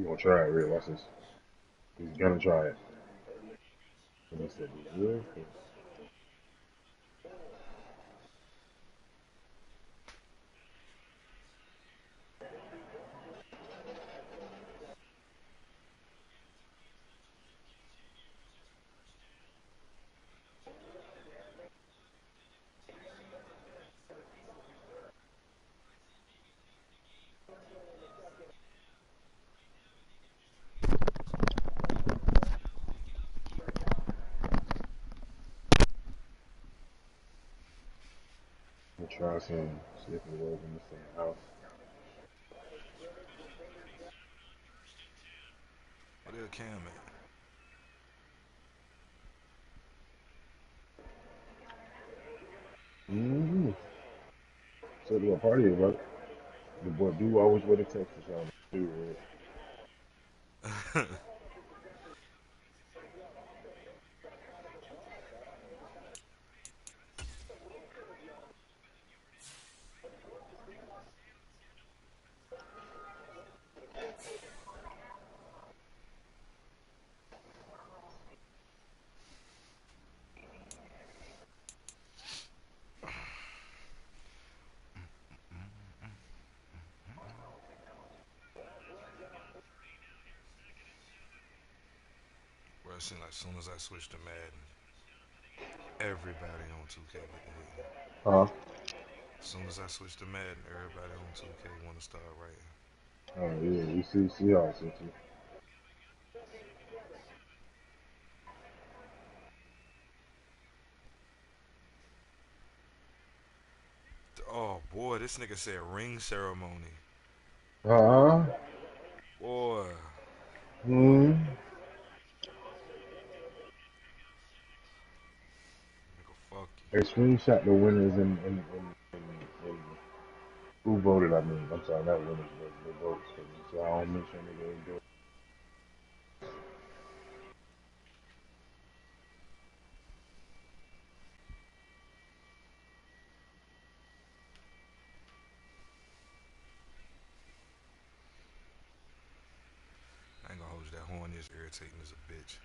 gonna try it, Red. Watch this. He's gonna try it. And he said he will. We'll try some, see if it works in the same house. What is Cam at? Mm-hmm. So to a party, bro. The boy do always wear the Texas on. Do Red. Bro, it seemed like as soon as I switched to Madden, everybody on 2K get to hate. Huh? As soon as I switched to Madden, everybody on 2K want to start writing. Oh yeah, you see how it's you. Oh boy, this nigga said ring ceremony. Huh? Boy, Hmm. nigga, fuck They screenshot the winners in who voted. I mean, I'm sorry, not winners, but the votes. So I don't mention it. I ain't gonna hold you. That horn is irritating as a bitch.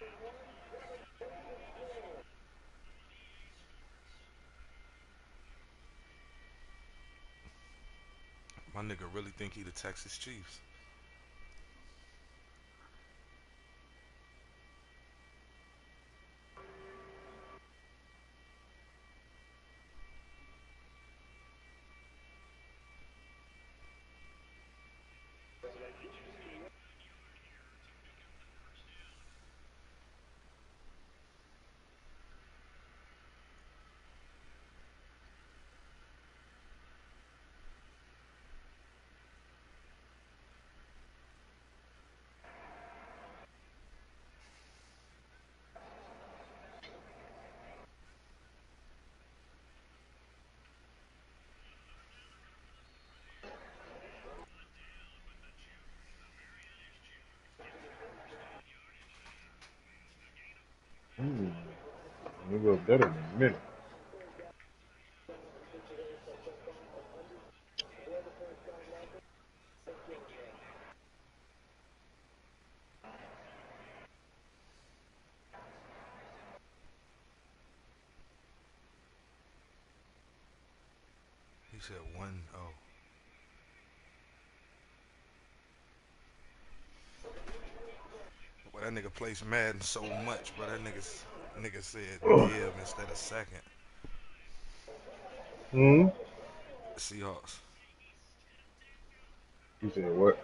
My nigga really think he the Texas Chiefs. Hmm. You look better in a minute. He said one oh. Well, that nigga plays Madden so much, but that nigga said div instead of second. Hmm. Seahawks. You said what?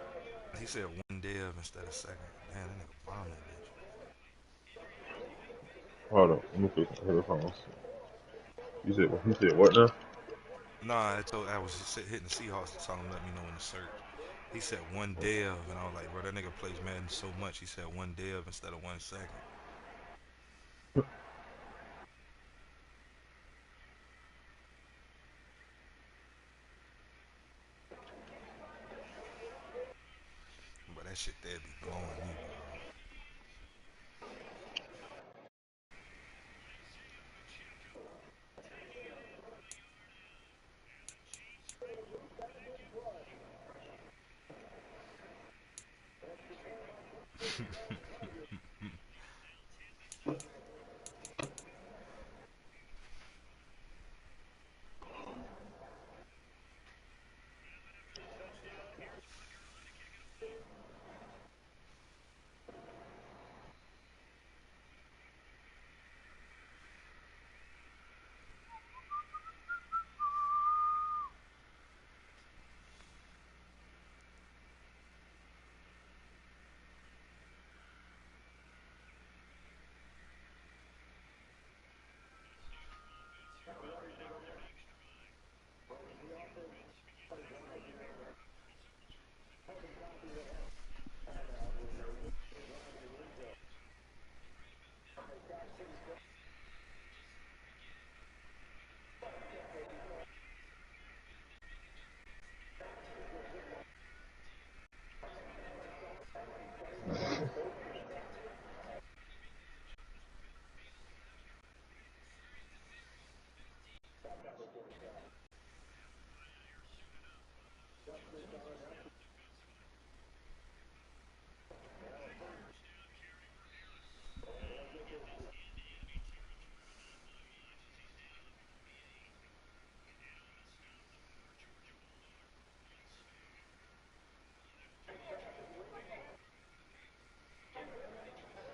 He said one div instead of second. Damn, that nigga bombed that bitch. Hold on. Let me fix my headphones. You said what now? Nah, I was just hitting the Seahawks to tell him let me know when to search. He said one div, and I was like, bro, that nigga plays Madden so much. He said one div instead of 1 second. But that shit there be blowing me, bro.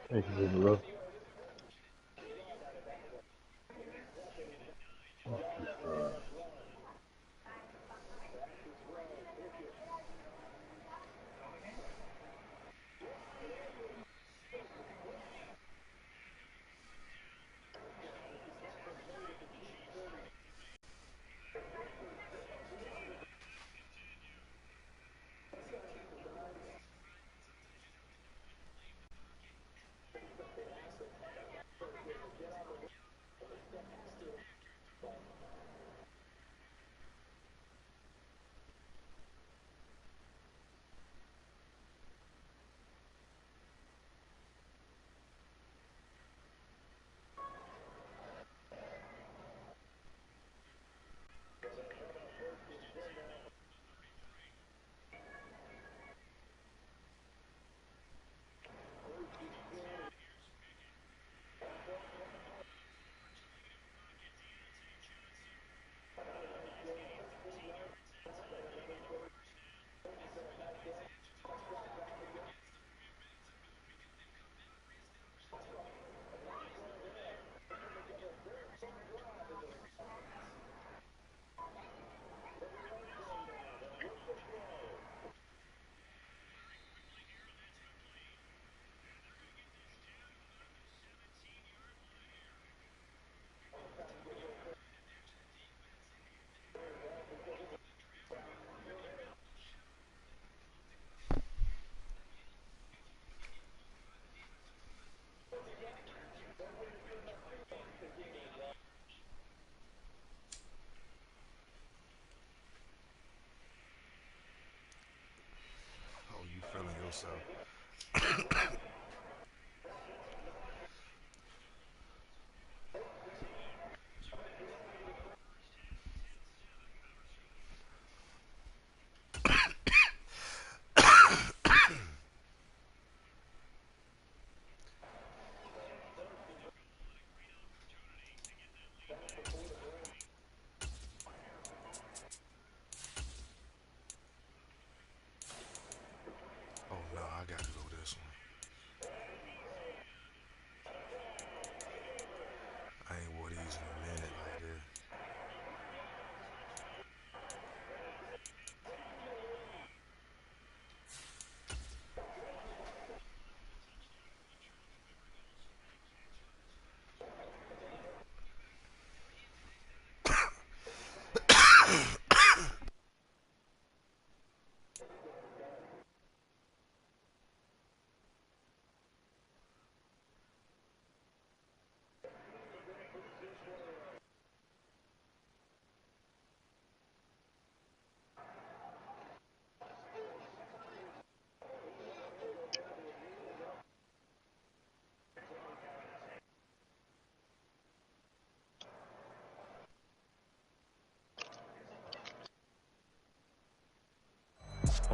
Thank you, bro. Oh, you feeling yourself? Oh no, I gotta go this one. I ain't wore these in a minute like this.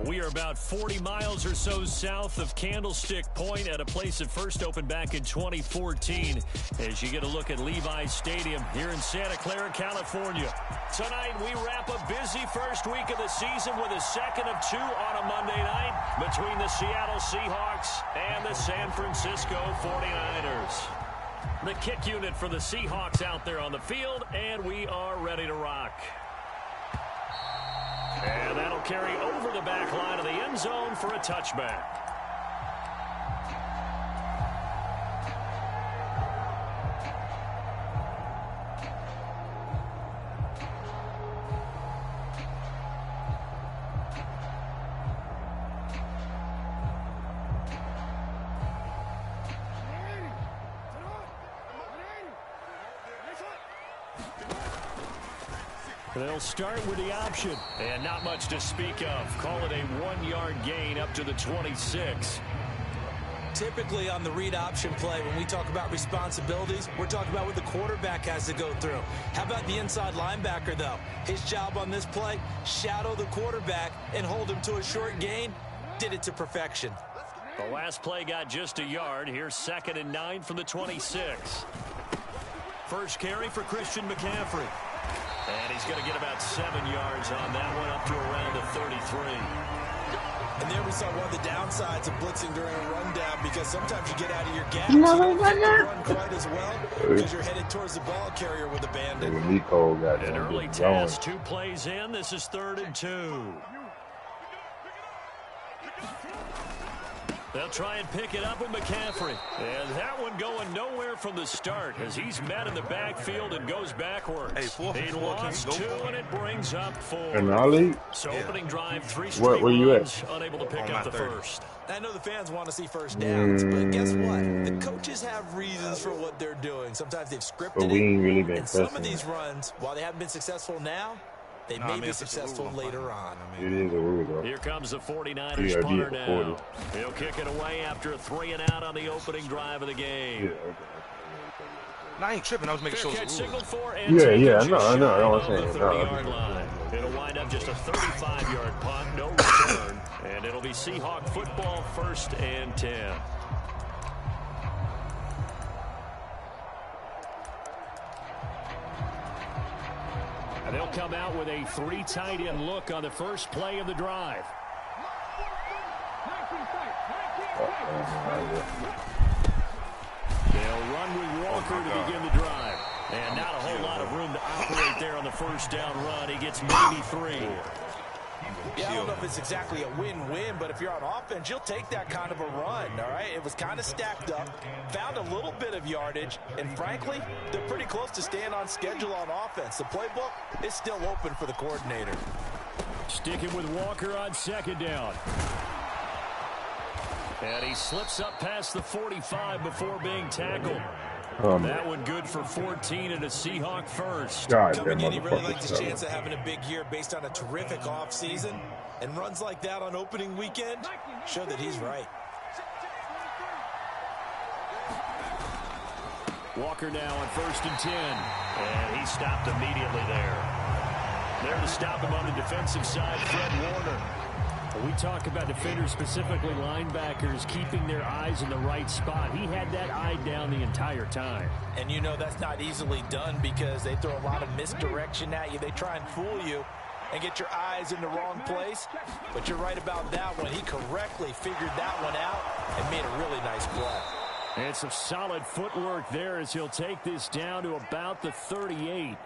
We are about 40 miles or so south of Candlestick Point at a place that first opened back in 2014 as you get a look at Levi's Stadium here in Santa Clara, California. Tonight, we wrap a busy first week of the season with a second of two on a Monday night between the Seattle Seahawks and the San Francisco 49ers. The kick unit for the Seahawks out there on the field, and we are ready to rock. And that'll carry over the back line of the end zone for a touchback. They'll start with the option. And not much to speak of. Call it a 1-yard gain up to the 26. Typically on the read option play, when we talk about responsibilities, we're talking about what the quarterback has to go through. How about the inside linebacker, though? His job on this play, shadow the quarterback and hold him to a short gain. Did it to perfection. The last play got just a yard. Here's 2nd and 9 from the 26. First carry for Christian McCaffrey. And he's going to get about 7 yards on that one, up to around the 33. And there we saw one of the downsides of blitzing during a rundown, because sometimes you get out of your gaps. You don't get the run quite as well because you're headed towards the ball carrier with a bandit. Nico got An early task, 2 plays in. This is 3rd and 2. They'll try and pick it up with McCaffrey. And that one going nowhere from the start as he's met in the backfield and goes backwards. Hey, 4 he for 4, lost 2, and it brings up 4. And Ali? So opening drive, 3 Where straight you at? runs, unable to pick up the 30. first. I know the fans want to see first downs, but guess what? The coaches have reasons for what they're doing. Sometimes they've scripted But we ain't really been and some of pressing. these runs, while they haven't been successful now, they may be successful later on. It is a rule, though. Here comes the 49ers Yeah, punter for now. 40. He'll kick it away after a 3 and out on the opening drive of the game. Yeah, okay. No, I ain't tripping. I was making sure Fair it catch was signal rules. for and Yeah, I know, just I know shy what of I'm the saying. 30-yard line. It'll wind up just a 35-yard punt, no return, and it'll be Seahawk football, 1st and 10. And they'll come out with a 3 tight end look on the first play of the drive. They'll run with Walker to begin the drive. And not a whole lot of room to operate there on the first down run. He gets maybe 3. Yeah, I don't know if it's exactly a win-win, but if you're on offense, you'll take that kind of a run, all right? It was kind of stacked up, found a little bit of yardage, and frankly, they're pretty close to staying on schedule on offense. The playbook is still open for the coordinator. Sticking with Walker on 2nd down. And he slips up past the 45 before being tackled. That one good for 14 and a Seahawk first. God, Coming in, he really liked his chance of having a big year based on a terrific offseason. And runs like that on opening weekend show that he's right. Walker now on 1st and 10. And he stopped immediately there. There to stop him on the defensive side, Fred Warner. We talk about defenders, specifically linebackers, keeping their eyes in the right spot. He had that eye down the entire time. And you know that's not easily done because they throw a lot of misdirection at you. They try and fool you and get your eyes in the wrong place. But you're right about that one. He correctly figured that one out and made a really nice play. And some solid footwork there as he'll take this down to about the 38.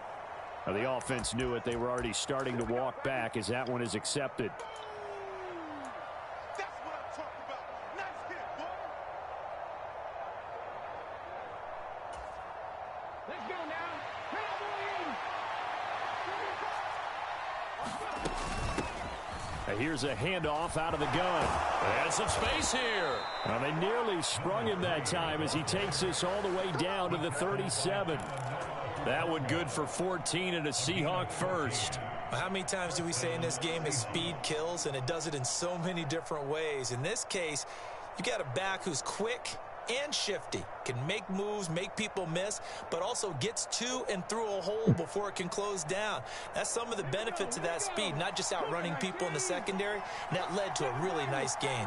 Now, the offense knew it. They were already starting to walk back as that one is accepted. Here's a handoff out of the gun. And some space here. Well, they nearly sprung him that time as he takes this all the way down to the 37. That one good for 14 and a Seahawk first. How many times do we say in this game is speed kills, and it does it in so many different ways. In this case, you got a back who's quick and shifty, can make moves, make people miss, but also gets to and through a hole before it can close down. That's some of the benefits of that speed, not just outrunning people in the secondary, and that led to a really nice gain.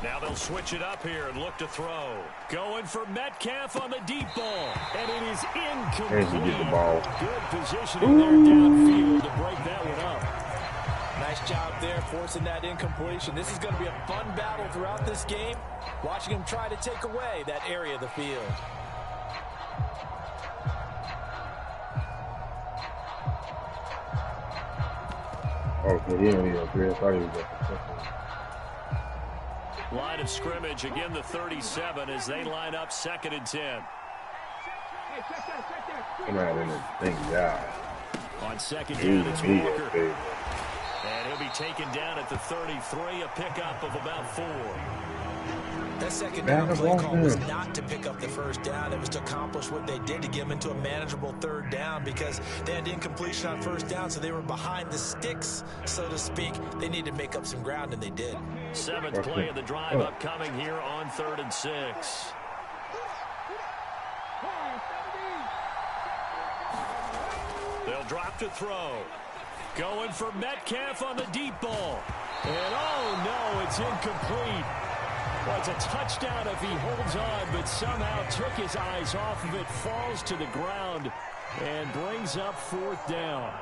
Now they'll switch it up here and look to throw. Going for Metcalf on the deep ball, and it is incomplete. And he get the ball. Good positioning there downfield to break that one up. Nice job there, forcing that incompletion. This is going to be a fun battle throughout this game, watching him try to take away that area of the field. Oh, so he ain't even three. I thought he was Line of scrimmage, again the 37 as they line up 2nd and 10. Come out in this thing, yeah. On 2nd down, it's Walker. And he'll be taken down at the 33, a pickup of about 4. That second down play call was not to pick up the first down. It was to accomplish what they did to get them into a manageable 3rd down because they had incompletion on 1st down, so they were behind the sticks, so to speak. They needed to make up some ground, and they did. 7th play of the drive upcoming here on 3rd and 6. They'll drop to throw. Going for Metcalf on the deep ball. And oh no, it's incomplete. Well, it's a touchdown if he holds on, but somehow took his eyes off of it, falls to the ground, and brings up 4th down.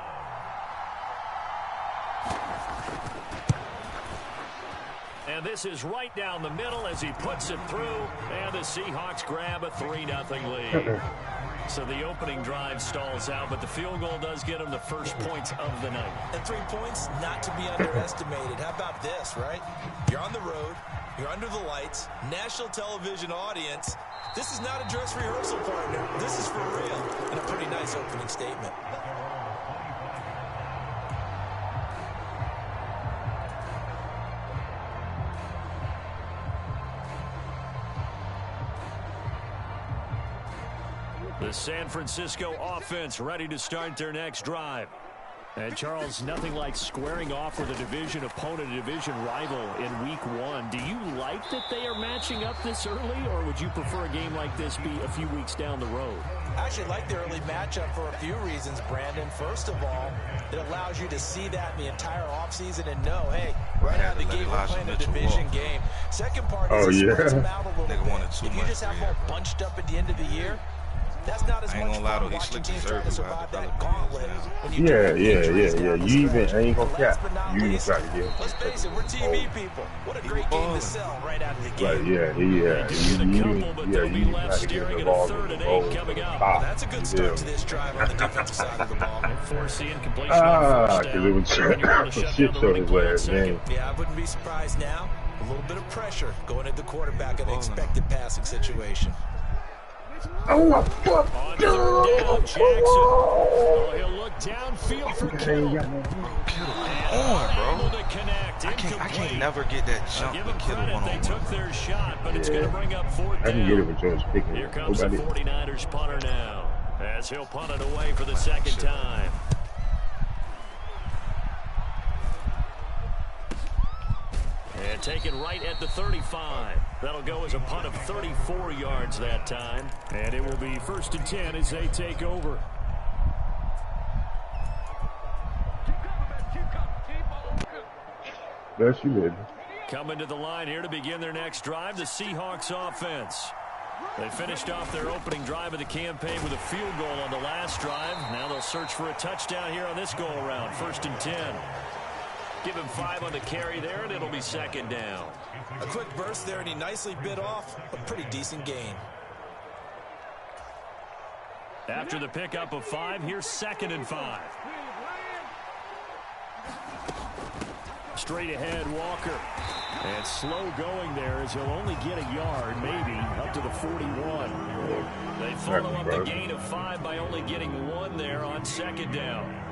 And this is right down the middle as he puts it through. And the Seahawks grab a 3-0 lead. So the opening drive stalls out, but the field goal does get them the first points of the night. And 3 points, not to be underestimated. How about this, right? You're on the road. You're under the lights. National television audience. This is not a dress rehearsal, partner. This is for real. And a pretty nice opening statement. The San Francisco offense ready to start their next drive. And, Charles, nothing like squaring off with a division opponent, a division rival in Week 1. Do you like that they are matching up this early, or would you prefer a game like this be a few weeks down the road? I actually like the early matchup for a few reasons, Brandon. First of all, it allows you to see that in the entire offseason and know, hey, right out of the gate, we're playing a division game. Second part is it spreads them out a little bit. If you just have them all bunched up at the end of the year, that's not as much fun watching teams try to survive that gauntlet. Yeah. You even ain't gonna cap. You even try to get. Let's face it, we're TV people. What a great game to sell right out of the gate. Like, you try to get involved in the ball. That's a good start to this drive on the defensive side of the ball. Force the incompletion on first down. Because it was shit show his last game. Yeah, I wouldn't be surprised now. A little bit of pressure going at the quarterback in an expected passing situation. Oh, fuck! On third down, Jackson. Oh, he'll look downfield for Kittle. Kittle, I can't never get that jump with Kittle one-on-one. They took their shot, but it's going to bring up 4th down. I can get it with George Pickens. Here comes the 49ers punter now, as he'll punt it away for the second time. And taken right at the 35. That'll go as a punt of 34 yards that time. And it will be 1st and 10 as they take over. Yes, you did. Coming to the line here to begin their next drive, the Seahawks offense. They finished off their opening drive of the campaign with a field goal on the last drive. Now they'll search for a touchdown here on this go-around. 1st and 10. Give him 5 on the carry there, and it'll be 2nd down. A quick burst there, and he nicely bit off a pretty decent gain. After the pickup of 5, here's 2nd and 5. Straight ahead, Walker. And slow going there as he'll only get a yard, maybe, up to the 41. They follow up the gain of 5 by only getting 1 there on 2nd down.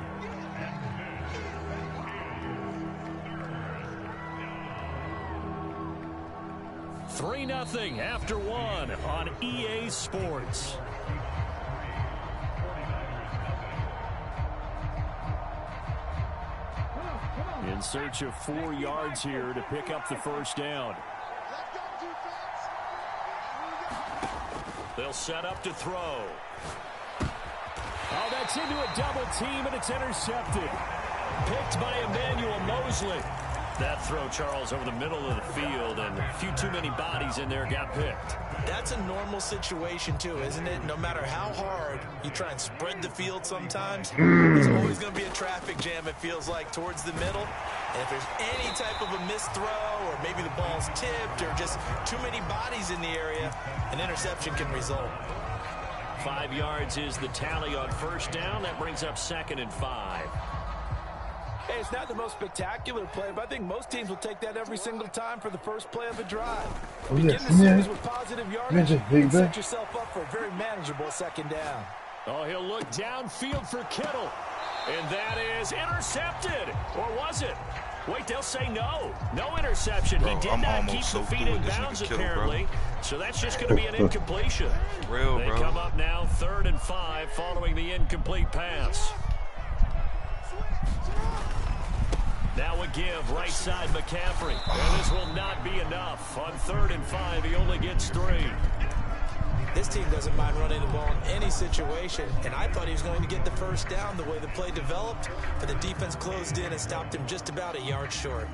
Three 3-0 after 1 on EA Sports. In search of 4 yards here to pick up the 1st down. They'll set up to throw. Oh, that's into a double team, and it's intercepted. Picked by Emmanuel Mosley. That throw, Charles, over the middle of the field, and a few too many bodies in there got picked. That's a normal situation, too, isn't it? No matter how hard you try and spread the field sometimes, there's always going to be a traffic jam, it feels like, towards the middle. And if there's any type of a missed throw, or maybe the ball's tipped, or just too many bodies in the area, an interception can result. 5 yards is the tally on 1st down. That brings up 2nd and 5. Hey, it's not the most spectacular play, but I think most teams will take that every single time for the first play of the drive. Begin the series with positive yardage and set yourself up for a very manageable 2nd down. Oh, he'll look downfield for Kittle. And that is intercepted. Or was it? Wait, they'll say no. No interception. He did not keep the feet in bounds, apparently. So that's just going to be an incompletion. They come up now 3rd and 5 following the incomplete pass. Now a give, right side McCaffrey. And this will not be enough. On 3rd and 5, he only gets 3. This team doesn't mind running the ball in any situation, and I thought he was going to get the 1st down the way the play developed, but the defense closed in and stopped him just about a yard short.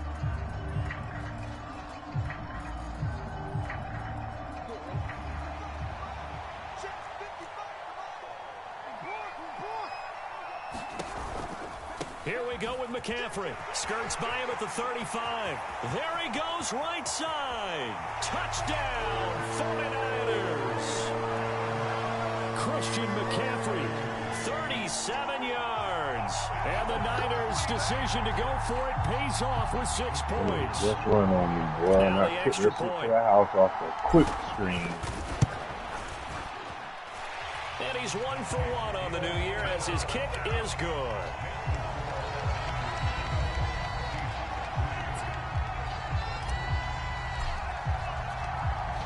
Here we go with McCaffrey. Skirts by him at the 35. There he goes, right side. Touchdown, 49ers. Christian McCaffrey, 37 yards. And the Niners' decision to go for it pays off with 6 points. Just run on me, boy. And I took this to the house off a quick screen. And he's 1 for 1 on the new year as his kick is good.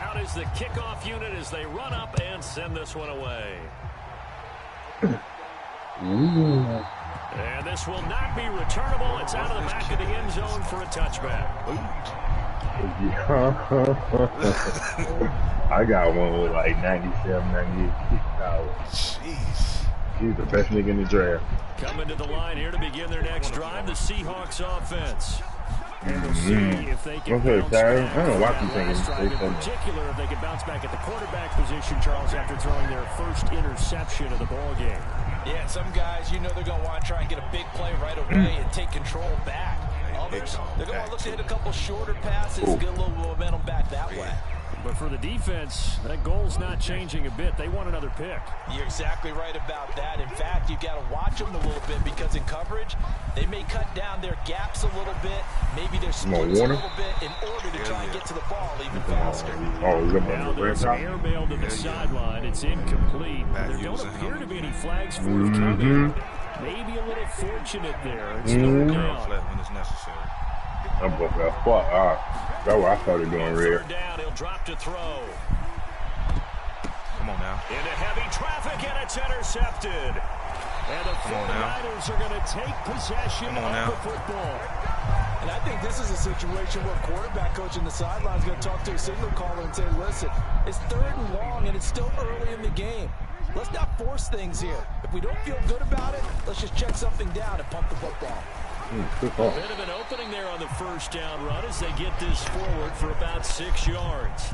Out is the kickoff unit as they run up and send this one away. And this will not be returnable. It's out of the back of the end zone for a touchback. I got one with like 97, 98 $6. Jeez. He's the best nigga in the draft. Coming to the line here to begin their next drive, the Seahawks offense. And we'll see if they can bounce back. I don't know why you thinking in particular, if they can bounce back at the quarterback position, Charles, after throwing their first interception of the ball game. Yeah, some guys, you know they're going to want to try and get a big play right away and take control back. Others, they're going to look to hit a couple shorter passes, get a little momentum back that way. But for the defense, that goal's not changing a bit. They want another pick. You're exactly right about that. In fact, you've got to watch them a little bit because in coverage, they may cut down their gaps a little bit, maybe their splits a little bit in order to try and get to the ball even faster. Now there's airmail to the sideline. It's incomplete. There don't appear to be any flags forthcoming. Maybe a little fortunate there. It's no down. When it's necessary. I'm both that spot. That's what I started doing red. Third down, he'll drop to throw. Come on now. Into heavy traffic, and it's intercepted. And the 49ers are going to take possession of the football. And I think this is a situation where quarterback coach in the sideline is going to talk to a signal caller and say, listen, it's 3rd and long, and it's still early in the game. Let's not force things here. If we don't feel good about it, let's just check something down and pump the football. A bit of an opening there on the first down run as they get this forward for about 6 yards.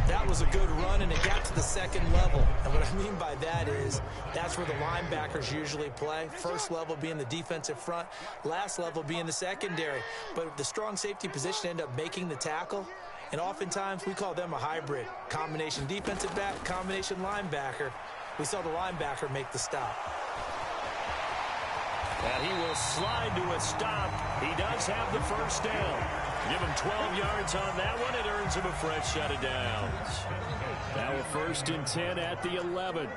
That was a good run, and it got to the second level. And what I mean by that is that's where the linebackers usually play. First level being the defensive front, last level being the secondary. But the strong safety position ended up making the tackle. And oftentimes we call them a hybrid. Combination defensive back, combination linebacker. We saw the linebacker make the stop. And he will slide to a stop. He does have the first down. Give him 12 yards on that one. It earns him a fresh set of downs. Now a 1st and 10 at the 11.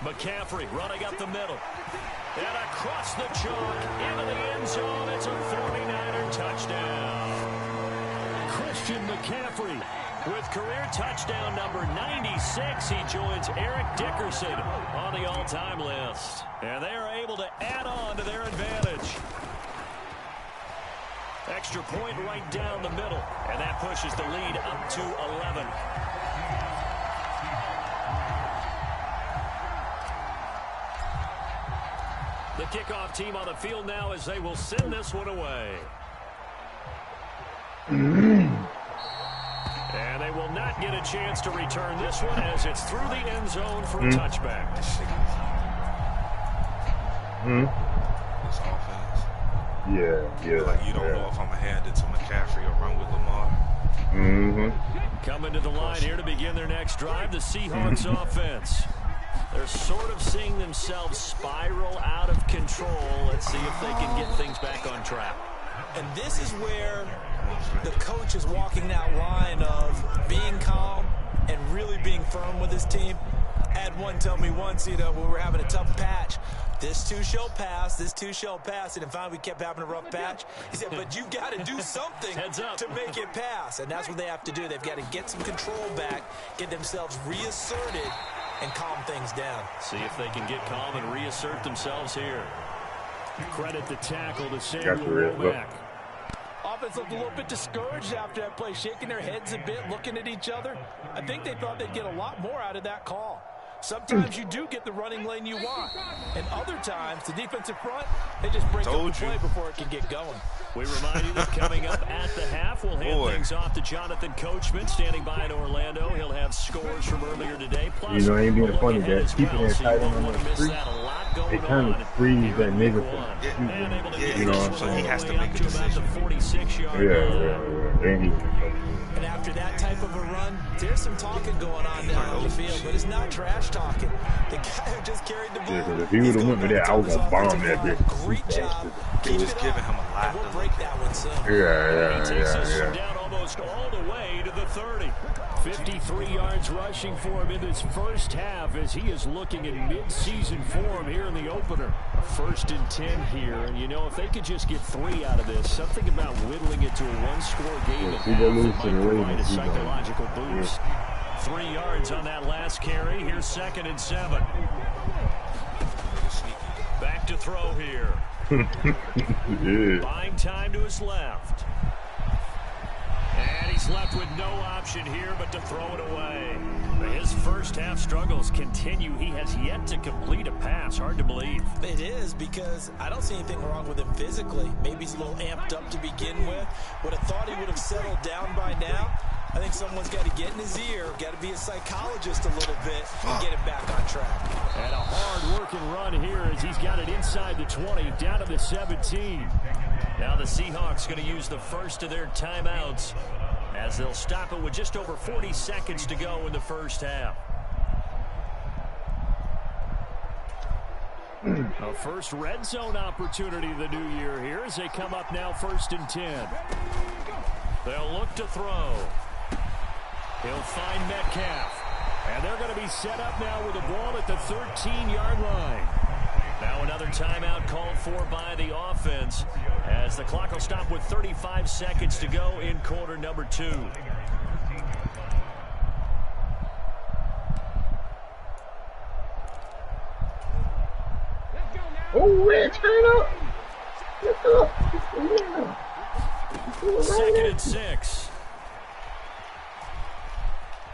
McCaffrey running up the middle. And across the chalk into the end zone. It's a 49er touchdown. Christian McCaffrey with career touchdown number 96. He joins Eric Dickerson on the all-time list. And they are able to add on to their advantage. Extra point right down the middle. And that pushes the lead up to 11. The kickoff team on the field now as they will send this one away. And they will not get a chance to return this one as it's through the end zone for a touchback. This offense. Yeah. Like you don't know if I'm going to hand it to McCaffrey or run with Lamar. Coming to the line here to begin their next drive, the Seahawks offense. They're sort of seeing themselves spiral out of control. Let's see if they can get things back on track. And this is where the coach is walking that line of being calm and really being firm with his team. I had one tell me once, when we were having a tough patch, this too shall pass, this too shall pass. And finally we kept having a rough patch. He said, but you got to do something to make it pass. And that's what they have to do. They've got to get some control back, get themselves reasserted, and calm things down. See if they can get calm and reassert themselves here. Credit the tackle to Samuel Womack. Offense looked a little bit discouraged after that play, shaking their heads a bit, looking at each other. I think they thought they'd get a lot more out of that call. Sometimes you do get the running lane you want. And other times, the defensive front, they just break up the play before it can get going. We remind you that coming up at the half, we'll hand things off to Jonathan Coachman, standing by in Orlando. He'll have scores from earlier today. Plus, you know, ain't being funny that keeping that tight end on the street, it kind of frees that nigga from shooting. You know, so he has to make a decision. Yeah. And after that type of a run, there's some talking going on down on the field, but it's not trash talking. The guy who just carried the ball. Yeah, if he would have went with that, I was gonna bomb that bitch. Great job. He was giving him a lot. We'll break that one soon. Yeah. Down almost all the way to the 30. 53 yards rushing for him in this first half as he is looking in mid-season form here in the opener. 1st and 10 here, and you know, if they could just get 3 out of this, something about whittling it to a one-score game at half that might provide a psychological boost. 3 yards on that last carry. Here's 2nd and 7. Back to throw here. Buying time to his left. And he's left with no option here but to throw it away. His first half struggles continue. He has yet to complete a pass. Hard to believe. It is, because I don't see anything wrong with him physically. Maybe he's a little amped up to begin with. Would have thought he would have settled down by now. I think someone's got to get in his ear, got to be a psychologist a little bit and get him back on track. And a hard-working run here as he's got it inside the 20, down to the 17. Now the Seahawks going to use the first of their timeouts as they'll stop it with just over 40 seconds to go in the first half. A first red zone opportunity of the new year here as they come up now 1st and 10. They'll look to throw. He'll find Metcalf. And they're going to be set up now with the ball at the 13-yard line. Now another timeout called for by the offense as the clock will stop with 35 seconds to go in quarter number 2. Oh, red, turn up. Let's go. 2nd and 6.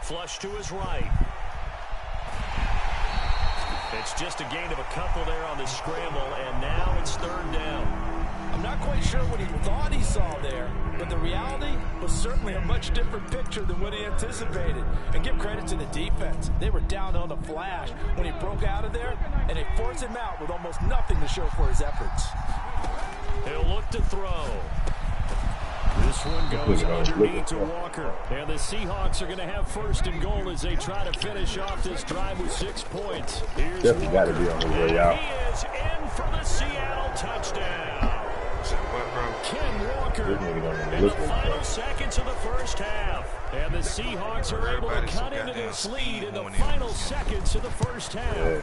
Flush to his right. It's just a gain of a couple there on the scramble, and now it's 3rd down. I'm not quite sure what he thought he saw there, but the reality was certainly a much different picture than what he anticipated. And give credit to the defense. They were down on the flash when he broke out of there, and they forced him out with almost nothing to show for his efforts. He'll look to throw. This one goes underneath to Walker. And the Seahawks are going to have 1st and goal as they try to finish off this drive with 6 points. Here's Definitely got to be on his way out. He is in for the Seattle touchdown. Ken Walker in the final seconds of the first half. And the Seahawks are able to cut into this lead in the final seconds of the first half.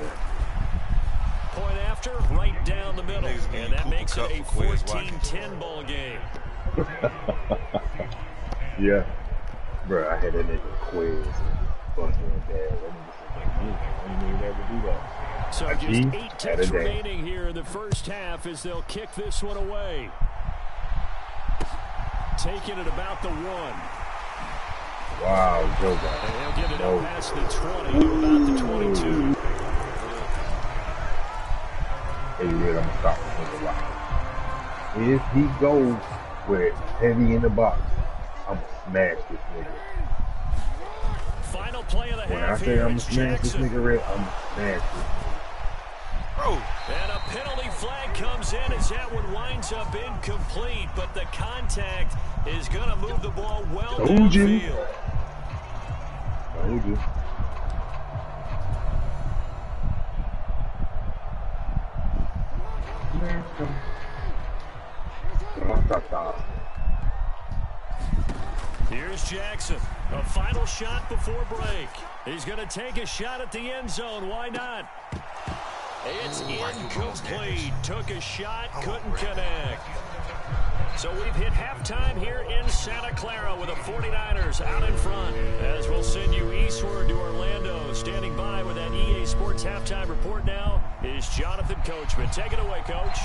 Point after, right down the middle. And that makes it a 14-10 ball game. Yeah. Bro, I had that nigga quiz. Fucking bad. That nigga said, I didn't even ever do that. So just 8 ticks remaining here in the first half as they'll kick this one away. Taking it about the 1. Wow, Joe got it. And they'll get it out past the 20 to about the 22. Hey, I'm going to stop this nigga live. If he goes with heavy in the box, I'm going to smash this nigga. Final play of the When half I say here, I'm going to smash this nigga red, I'm going to smash this nigga. And a penalty flag comes in as that one winds up incomplete, but the contact is going to move the ball well downfield. Told you. Here's Jackson. A final shot before break. He's going to take a shot at the end zone. Why not? It's incomplete. Took a shot, couldn't connect. So we've hit halftime here in Santa Clara with the 49ers out in front. As we'll send you eastward to Orlando. Standing by with that EA Sports halftime report now is Jonathan Coachman. Take it away, Coach.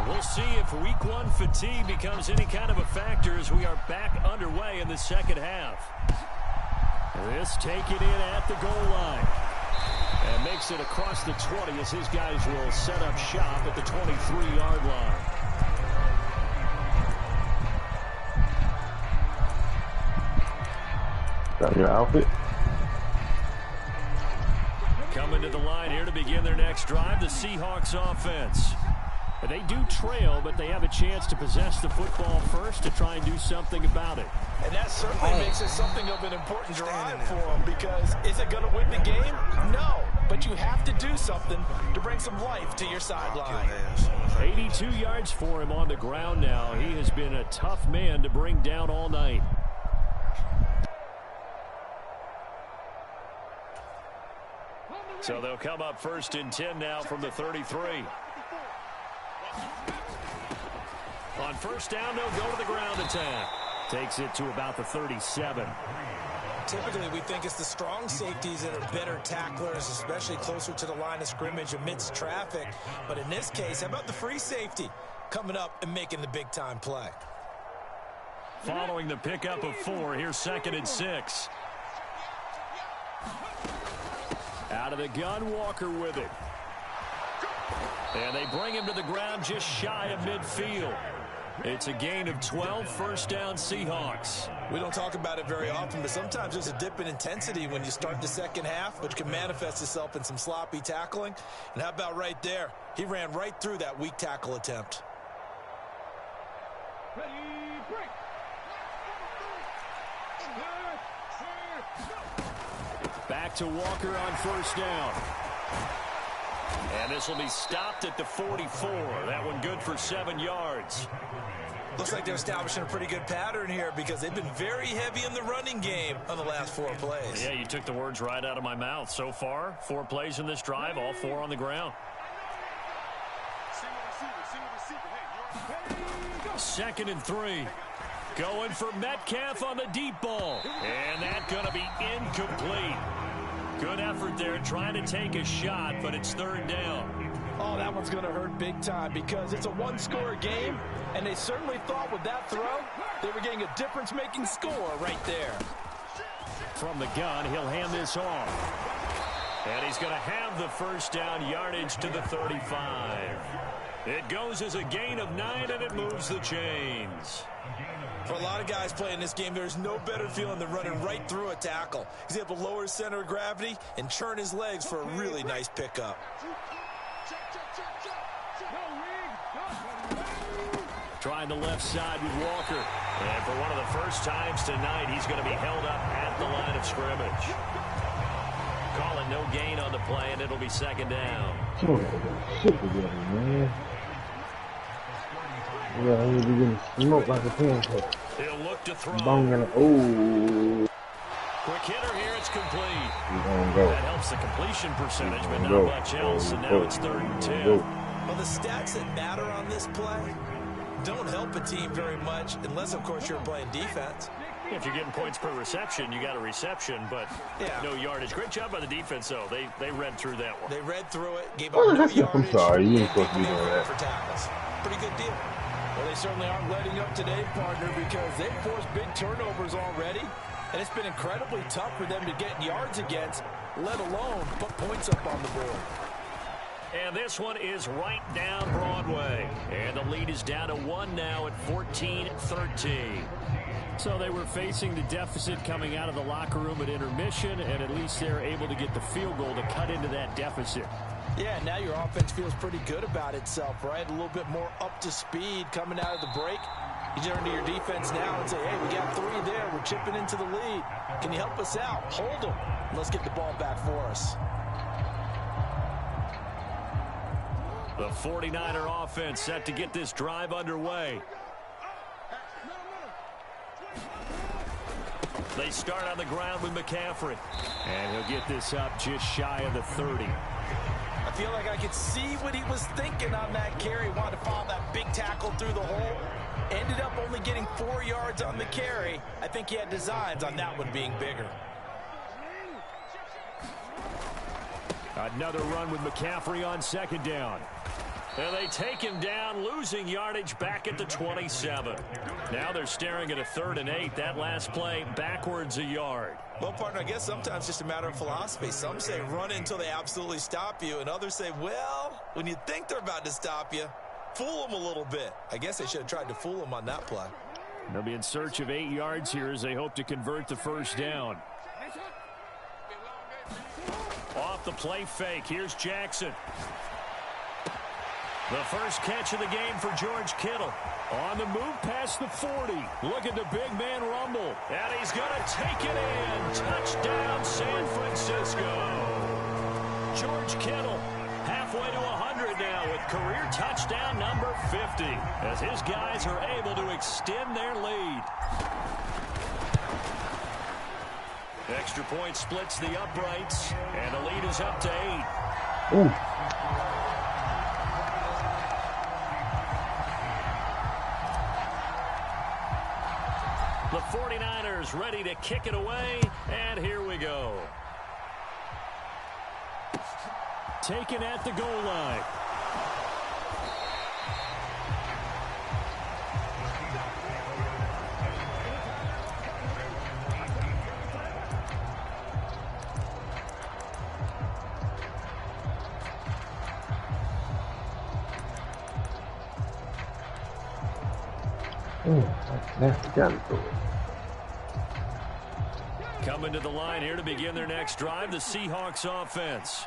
We'll see if week 1 fatigue becomes any kind of a factor as we are back underway in the second half. This taken in at the goal line. And makes it across the 20 as his guys will set up shop at the 23-yard line. Got your outfit? Coming to the line here to begin their next drive, the Seahawks offense. They do trail, but they have a chance to possess the football first to try and do something about it. And that certainly makes it something of an important drive for them, because is it going to win the game? No, but you have to do something to bring some life to your sideline. 82 yards for him on the ground now. He has been a tough man to bring down all night. So they'll come up 1st and 10 now from the 33. On 1st down, they'll go to the ground attack. Takes it to about the 37. Typically, we think it's the strong safeties that are better tacklers, especially closer to the line of scrimmage amidst traffic. But in this case, how about the free safety coming up and making the big-time play? Following the pickup of 4, here's 2nd and 6. Out of the gun, Walker with it. And they bring him to the ground just shy of midfield. It's a gain of 12, 1st down Seahawks. We don't talk about it very often, but sometimes there's a dip in intensity when you start the second half, which can manifest itself in some sloppy tackling. And how about right there? He ran right through that weak tackle attempt. Back to Walker on 1st down. And this will be stopped at the 44. That one good for 7 yards. Looks like they're establishing a pretty good pattern here, because they've been very heavy in the running game on the last 4 plays. Yeah, you took the words right out of my mouth. So far, 4 plays in this drive, all 4 on the ground. 2nd and 3. Going for Metcalf on the deep ball. And that's going to be incomplete. Good effort there trying to take a shot, but it's 3rd down. Oh, that one's going to hurt big time, because it's a one-score game, and they certainly thought with that throw they were getting a difference-making score right there. From the gun, he'll hand this off. And he's going to have the 1st down yardage to the 35. It goes as a gain of 9, and it moves the chains. For a lot of guys playing this game, there's no better feeling than running right through a tackle. He's able to lower his center of gravity and churn his legs for a really nice pickup. Trying the left side with Walker. And for one of the first times tonight, he's going to be held up at the line of scrimmage. Calling no gain on the play, and it'll be 2nd down. Shit together, man. Yeah, he'll be getting smoked like a pancake. He'll look to throw. Oh. Quick hitter here, it's complete. He's gonna go. That helps the completion percentage, but not much else, and now it's 3rd and 10. Well, the stats that matter on this play don't help a team very much, unless, of course, you're playing defense. If you're getting points per reception, you got a reception, but no yardage. Great job by the defense, though. They read through that one. They read through it, gave up no yardage. I'm sorry, you ain't supposed to be doing that. For tackles. Pretty good deal. Well, they certainly aren't letting up today, partner, because they've forced big turnovers already, and it's been incredibly tough for them to get yards against, let alone put points up on the board. And this one is right down Broadway. And the lead is down to 1 now at 14-13. So they were facing the deficit coming out of the locker room at intermission, and at least they're able to get the field goal to cut into that deficit. Yeah, now your offense feels pretty good about itself, right? A little bit more up to speed coming out of the break. You turn to your defense now and say, hey, we got 3 there. We're chipping into the lead. Can you help us out? Hold them. Let's get the ball back for us. The 49er offense set to get this drive underway. They start on the ground with McCaffrey. And he'll get this up just shy of the 30. I feel like I could see what he was thinking on that carry. Wanted to follow that big tackle through the hole. Ended up only getting 4 yards on the carry. I think he had designs on that one being bigger. Another run with McCaffrey on 2nd down. And they take him down, losing yardage back at the 27. Now they're staring at a 3rd and 8. That last play backwards a yard. Well, partner, I guess sometimes it's just a matter of philosophy. Some say run until they absolutely stop you, and others say, well, when you think they're about to stop you, fool them a little bit. I guess they should have tried to fool them on that play. They'll be in search of 8 yards here as they hope to convert the first down. Off the play fake, here's Jackson. The first catch of the game for George Kittle. On the move past the 40. Look at the big man rumble. And he's going to take it in. Touchdown, San Francisco. George Kittle halfway to 100 now with career touchdown number 50. As his guys are able to extend their lead. Extra point splits the uprights. And the lead is up to 8. Ooh. The 49ers ready to kick it away, and here we go. Taken at the goal line. Nasty gun to it. Coming to the line here to begin their next drive, the Seahawks offense.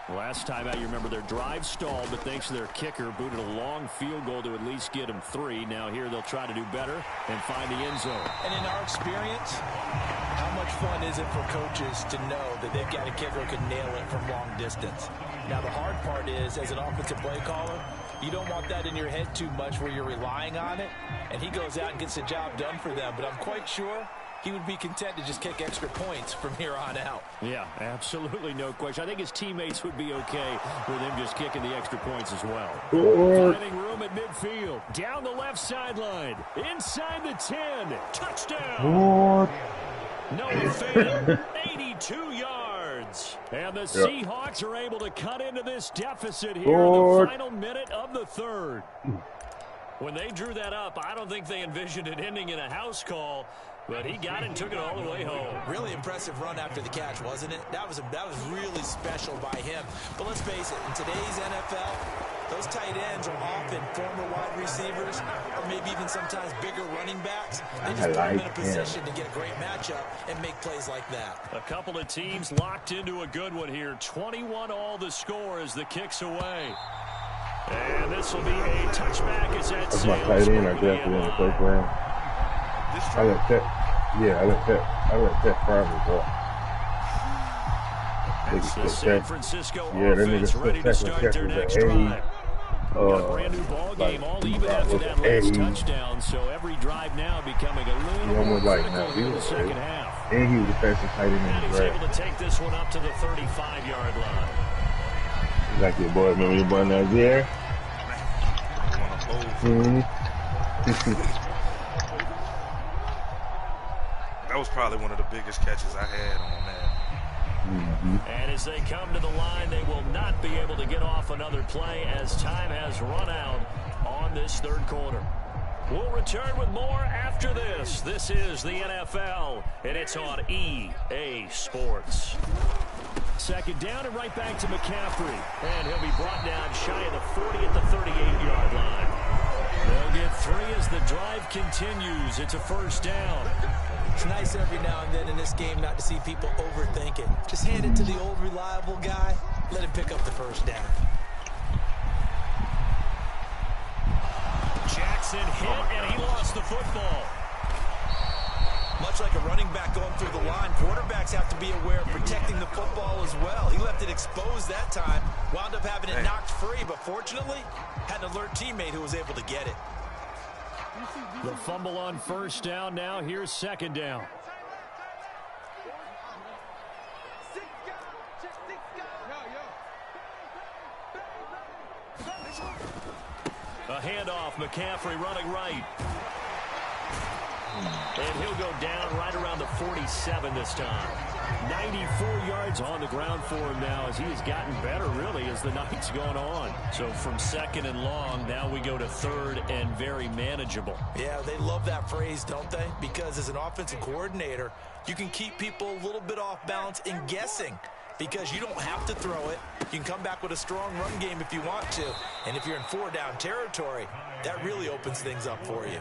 Last time out, you remember their drive stalled, but thanks to their kicker, booted a long field goal to at least get them 3. Now here they'll try to do better and find the end zone. And in our experience, how much fun is it for coaches to know that they've got a kicker who can nail it from long distance? Now the hard part is, as an offensive play caller, you don't want that in your head too much where you're relying on it, and he goes out and gets the job done for them. But I'm quite sure he would be content to just kick extra points from here on out. Yeah, absolutely no question. I think his teammates would be okay with him just kicking the extra points as well. Finding room at midfield. Down the left sideline. Inside the 10. Touchdown. Noah Fant, 82 yards. And the Seahawks are able to cut into this deficit here in the final minute of the 3rd. When they drew that up, I don't think they envisioned it ending in a house call. But he got it and took it all the way home. Really impressive run after the catch, wasn't it? That was really special by him. But let's face it, in today's NFL, those tight ends are often former wide receivers or maybe even sometimes bigger running backs. They just put them in a position to get a great matchup and make plays like that. A couple of teams locked into a good one here. 21-all the score as the kick's away. And this will be a touchback as that That's my tight end I drafted in the 1st round. I let that private walk. The San Francisco offense ready to start their next drive. Brand new ball game, all even after that last touchdown. So every drive now becoming a little more critical in the second half. And he was the fastest tight end in the draft. He's able to take this one up to the 35-yard line. Like your boy, remember your boy Nazier? That was probably one of the biggest catches I had on that. And as they come to the line, they will not be able to get off another play as time has run out on this 3rd quarter. We'll return with more after this. This is the NFL, and it's on EA Sports. Second down and right back to McCaffrey. And he'll be brought down shy of the 40 at the 38-yard line. They'll get 3 as the drive continues. It's a first down. It's nice every now and then in this game not to see people overthink it. Just hand it to the old reliable guy. Let him pick up the first down. Jackson hit, and he lost the football. Much like a running back going through the line, quarterbacks have to be aware of protecting the football as well. He left it exposed that time, wound up having it knocked free, but fortunately, had an alert teammate who was able to get it. The fumble on first down now. Here's second down. A handoff, McCaffrey running right. And he'll go down right around the 47 this time. 94 yards on the ground for him now as he has gotten better, really, as the night's gone on. So from second and long, now we go to third and very manageable. Yeah, they love that phrase, don't they? Because as an offensive coordinator, you can keep people a little bit off balance in guessing because you don't have to throw it. You can come back with a strong run game if you want to. And if you're in 4-down territory, that really opens things up for you.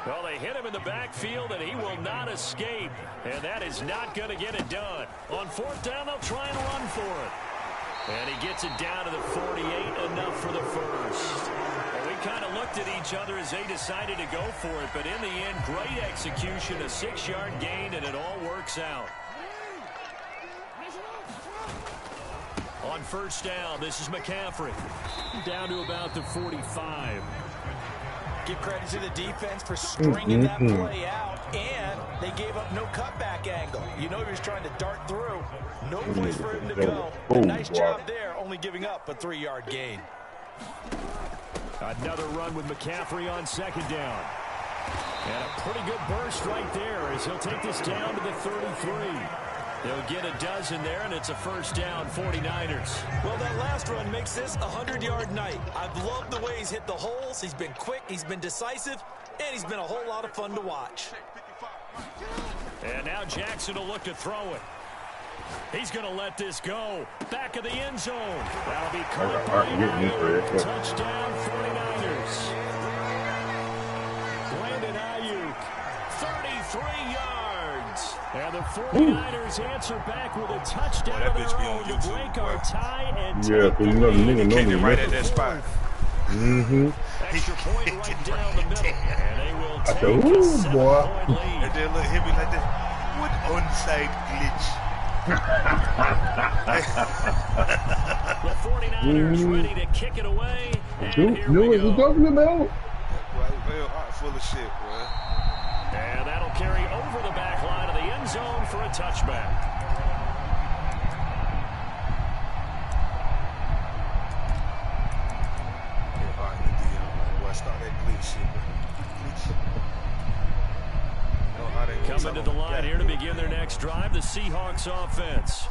Well, they hit him in the backfield, and he will not escape. And that is not going to get it done. On 4th down, they'll try and run for it. And he gets it down to the 48, enough for the first. And we kind of looked at each other as they decided to go for it. But in the end, great execution, a 6-yard gain, and it all works out. On 1st down, this is McCaffrey. Down to about the 45. Give credit to the defense for stringing that play out, and they gave up no cutback angle. You know he was trying to dart through. No place for him to go. A nice job there, only giving up a 3-yard gain. Another run with McCaffrey on 2nd down. And a pretty good burst right there as he'll take this down to the 33. They'll get a dozen there, and it's a 1st down, 49ers. Well, that last run makes this a 100-yard night. I've loved the way he's hit the holes. He's been quick, he's been decisive, and he's been a whole lot of fun to watch. And now Jackson will look to throw it. He's going to let this go. Back of the end zone. That'll be caught by Ayuk. Touchdown, 49ers. Brandon Ayuk, 33 yards. And the 49ers answer back with a touchdown of their own to break our tie and take the lead. Came in right at that spot. Extra point right down the middle. And they will take a 7-point lead. And then look, hit me like this. What onside glitch? The 49ers ready to kick it away. And here You know we what you're go. talking about? Right, full of shit, bro. And that'll carry over the back line of the end zone for a touchback. Coming to the line here to begin their next drive, the Seahawks offense.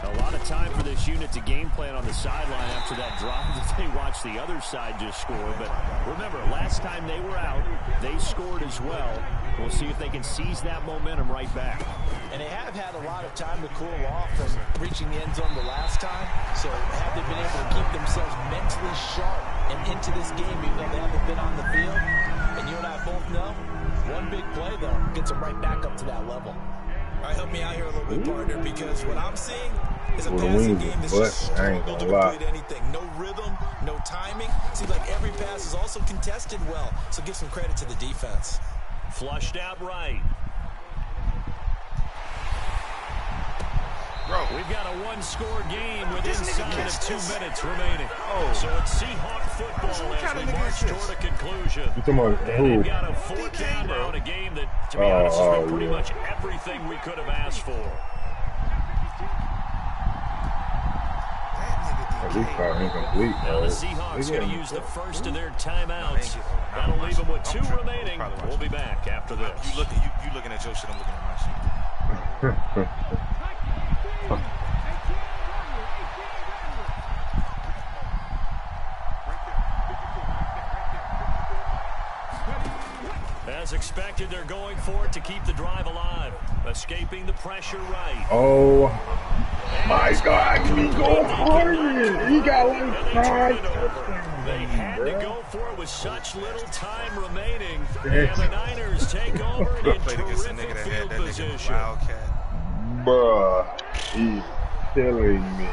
A lot of time for this unit to game plan on the sideline after that drive that they watched the other side just score. But remember, last time they were out, they scored as well. We'll see if they can seize that momentum right back. And they have had a lot of time to cool off from reaching the end zone the last time. So have they been able to keep themselves mentally sharp and into this game even though they haven't been on the field? And you and I both know, one big play, though, gets them right back up to that level. All right, help me out here a little bit, partner, because what I'm seeing is a passing game that's just struggled to complete anything. No rhythm, no timing. Seems like every pass is also contested well, so give some credit to the defense. Flushed out right. Bro. We've got a one-score game with inside of 2 minutes remaining. So it's Seahawk football as we march toward a conclusion. And they've got a 4th down now in a game that, to be honest, has been pretty much everything we could have asked for. Now the Seahawks going to use the first of their timeouts. That'll leave them with 2 remaining. We'll be back after this. You looking at your shit, I'm looking at my shit. As expected, they're going for it to keep the drive alive. Escaping the pressure right. Oh, my God. He go hard. He got like 5 touchdowns. They had to go for it with such little time remaining. And the Niners take over in terrific field position. Bruh, he's killing me.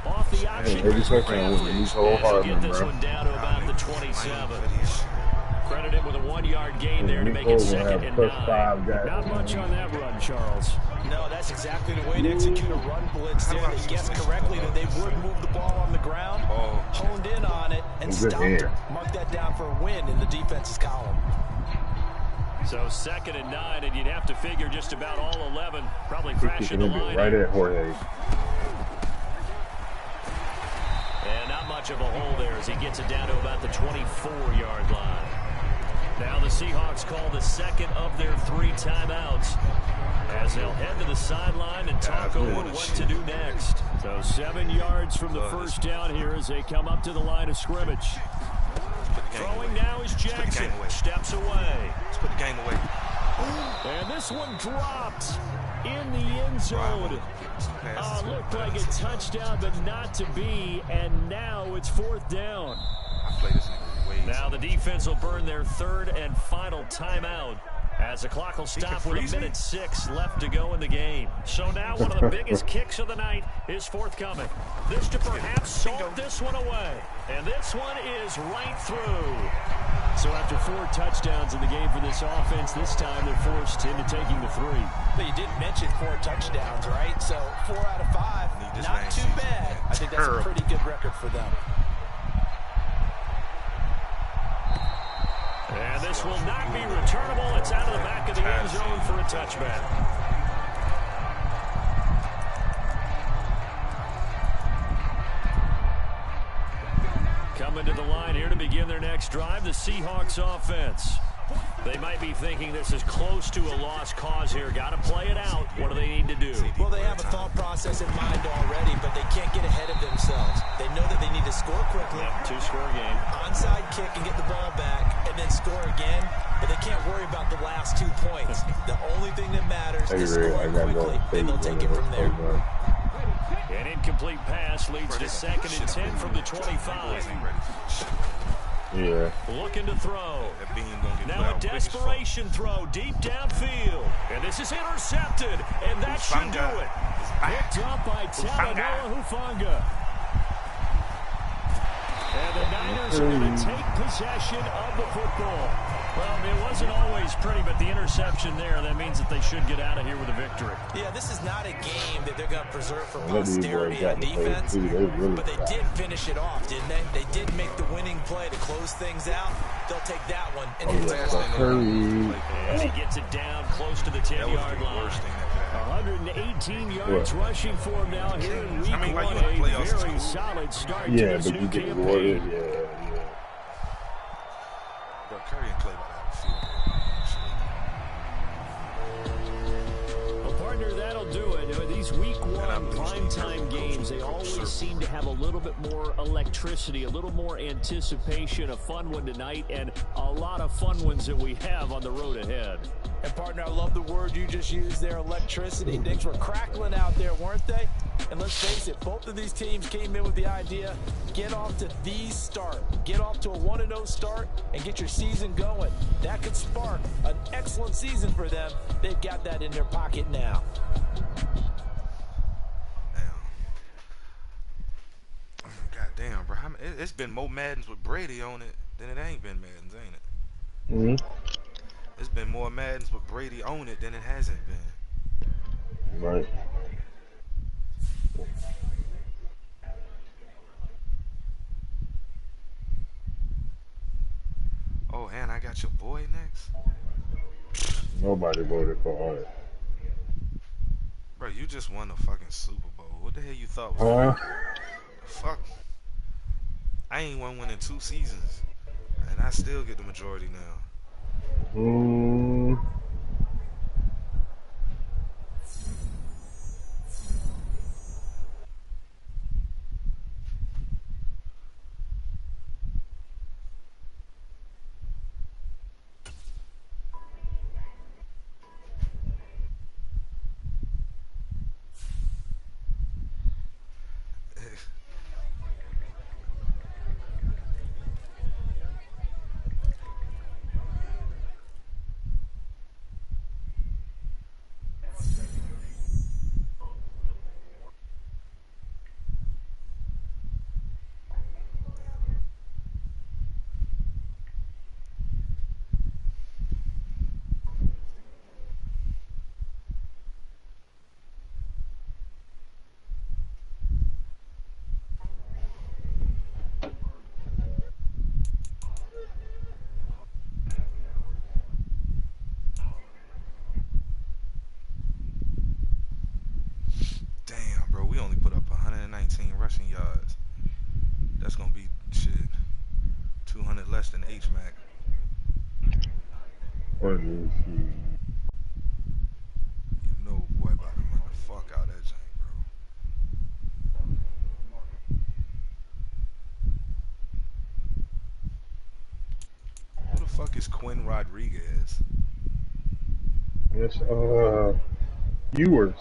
Off the option. Every touchdown he's so hard, get this bro. one down to about the 27. Credit him with a 1-yard gain there to make it 2nd and 9. Not much on that run, Charles. No, that's exactly the way to execute a run blitz there. They guessed correctly that they would move the ball on the ground, honed in on it, and stopped it. Mark that down for a win in the defense's column. So 2nd and 9, and you'd have to figure just about all 11 probably crashing the line. Right at Jorge. And not much of a hole there as he gets it down to about the 24-yard line. Now the Seahawks call the second of their 3 timeouts as they'll head to the sideline and talk over what to do next. So 7 yards from the first down here as they come up to the line of scrimmage. Throwing now is Jackson. Steps away. Let's put the game away. And this one dropped in the end zone. Looked like a touchdown, but not to be. And now it's 4th down. Now the defense will burn their 3rd and final timeout as the clock will stop with 1:06 left to go in the game. So now one of the biggest kicks of the night is forthcoming. This to perhaps salt this one away. And this one is right through. So after 4 touchdowns in the game for this offense, this time they're forced into taking the 3. But you did mention 4 touchdowns, right? So 4 out of 5, not too bad. I think that's a pretty good record for them. And this will not be returnable. It's out of the back of the end zone for a touchback. Coming to the line here to begin their next drive, the Seahawks offense. They might be thinking this is close to a lost cause here. Got to play it out. What do they need to do? Well, they have a thought process in mind already, but they can't get ahead of themselves. They know that they need to score quickly. Yep, 2-score game. Onside kick and get the ball back, and then score again. But they can't worry about the last 2 points. The only thing that matters is scoring quickly, then they'll take it from there. An incomplete pass leads to 2nd and 10 from the 25. Yeah. Looking to throw. Now a desperation throw deep downfield. And this is intercepted. And that should do it. Picked up by Talanoa Hufanga. And the Niners are going to take possession of the football. Well, it wasn't always pretty, but the interception there, that means that they should get out of here with a victory. Yeah, this is not a game that they're going to preserve for posterity on defense, but they did finish it off, didn't they? They did make the winning play to close things out. They'll take that one and and he gets it down close to the 10-yard line. 118 yards rushing for him now here in week 1. A very solid start to this new campaign. Curry and Clay Well, partner, that'll do it. These week 1 primetime games, they always seem to have a little bit more electricity, a little more anticipation. A fun one tonight, and a lot of fun ones that we have on the road ahead. And, partner, I love the word you just used there, electricity. Things were crackling out there, weren't they? And let's face it, both of these teams came in with the idea, get off to the start. Get off to a 1-0 start and get your season going. That could spark an excellent season for them. They've got that in their pocket now. God damn, bro. It's been more Maddens with Brady on it than it ain't been Maddens, ain't it? Mm-hmm. It's been more Maddens with Brady on it than it hasn't been. Right. Oh, and I got your boy next? Nobody voted for Art. Bro, you just won the fucking Super Bowl. What the hell you thought was fuck? I ain't won one in 2 seasons. And I still get the majority now. We only put up 119 rushing yards. That's gonna be shit 200 less than H-Mac. Let me see. You know, boy, about to run the fuck out that jank, bro. Who the fuck is Quinn Rodriguez? It's viewers.